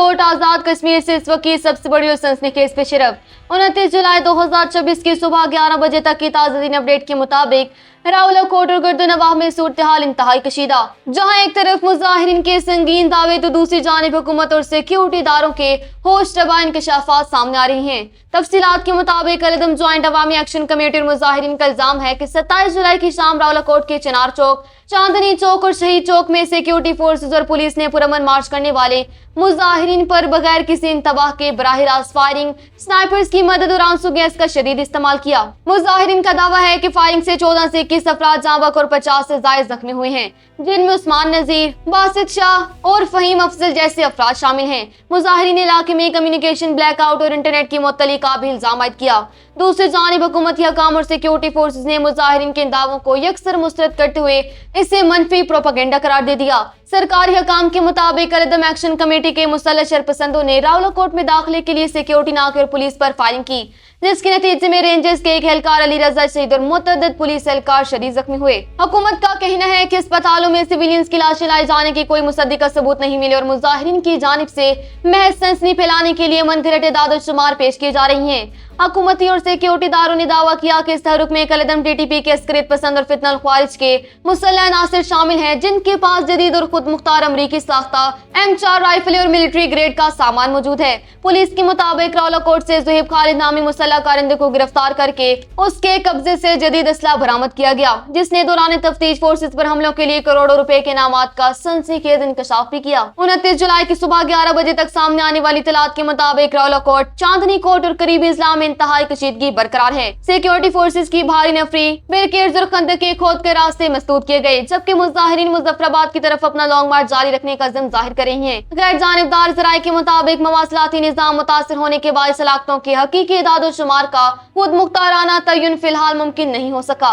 Court आजाद कश्मीर से इस वक्त की सबसे बड़ी और सनसनीखेज पेशरफ 29 जुलाई 2026 की सुबह 11 बजे तक की ताज़ातरीन अपडेट के मुताबिक रावलाकोट और गर्दनवाह में सूरत हाल इंतहाई कशीदा, जहां एक तरफ मुजाहिरीन के संगीन दावे तो दूसरी जानिब हुकूमत और सिक्योरिटी इदारों के होश रबा इंकशाफात सामने आ रही हैं। तफसीलात के मुताबिक अलदम ज्वाइंट अवामी एक्शन कमेटी और मुजाहिरीन का इल्जाम है कि 27 जुलाई की शाम रावलाकोट के चिनार चौक, चांदनी चौक और शहीद चौक में सिक्योरिटी फोर्सेज और पुलिस ने पुरअमन मार्च करने वाले मुजाहिरीन पर बगैर किसी इंतबाह के बराह रास्त फायरिंग, स्नाइपर्स की मदद और आंसू गैस का शदीद इस्तेमाल किया। मुजाहिरीन का दावा है कि फायरिंग से 14 से 21 अफराद जाँ बहक और 50 से ज्यादा जख्मी हुए हैं, जिनमें उस्मान नजीर, बासित शाह और फहीम अफजल जैसे अफराद शामिल हैं। मुजाहिरीन ने इलाके में कम्युनिकेशन ब्लैकआउट और इंटरनेट की मुअत्तली का भी इल्जाम आयद किया। दूसरी जानिब हुकूमती हकाम और सिक्योरिटी फोर्सेज ने मुजाहिरीन के दावों को यकसर मुस्तरद करते हुए इसे मनफी प्रोपेगेंडा करार दे दिया। सरकारी हकाम के मुताबिक अलदम एक्शन कमेटी के मुसल्लह शरपसंदों ने रावलाकोट में दाखिले के लिए सिक्योरिटी नाके और पुलिस पर फायरिंग की, जिसके नतीजे में रेंजर्स के एक एहलकार अली रजा शहीद और मुतअद्दिद पुलिस एहलकार शदीद जख्मी हुए। हुकूमत का कहना है कि अस्पतालों में सिविलियंस की लाशें लाए जाने की कोई मुसद्दिका सबूत नहीं मिले और मुजाहिरीन की जानिब से महज सनसनी फैलाने के लिए मनगढ़ंत दाद शुमार पेश किए जा रही हैं। हुकूमती और सिक्योरिटी इदारों ने दावा किया कि इस तहरुक में कलदम टीटीपी के अस्करियत पसंद और फितना ख्वारिज के मुसल्लह अनासिर शामिल हैं, जिनके पास जदीद और खुद मुख्तार अमरीकी साख्ता M4 राइफल और मिलिट्री ग्रेड का सामान मौजूद है। पुलिस के मुताबिक रावलाकोट से ज़ुहैब खालिद नामी मुसल्लह कारिंदे को गिरफ्तार करके उसके कब्जे से जदीद असला बरामद किया गया, जिसने दौरान तफ्तीश फोर्सेज पर हमलों के लिए करोड़ों रुपए के इनामात का सनसनीखेज इंकशाफ भी किया। 29 जुलाई की सुबह 11 बजे तक सामने आने वाली इत्तलात के मुताबिक रावलाकोट, चांदनी कोट और करीबी इस्लाम में इंतहाई कशीदगी बरकरार है। सिक्योरिटी फोर्सेज की भारी नफरी, बैरिकेड्स और खंदक के खोद के रास्ते मसदूद किए गए, जबकि मुजाहिरीन मुजफ्फराबाद की तरफ अपना लॉन्ग मार्च जारी रखने का अज़्म जाहिर कर रही हैं। गैर जानिबदार ज़राए के मुताबिक मवासलाती निज़ाम मुतासिर होने के बाद हलाकतों के हकीकी इदाद और शुमार का खुद मुख्ताराना तय्युन फिलहाल मुमकिन नहीं हो सका।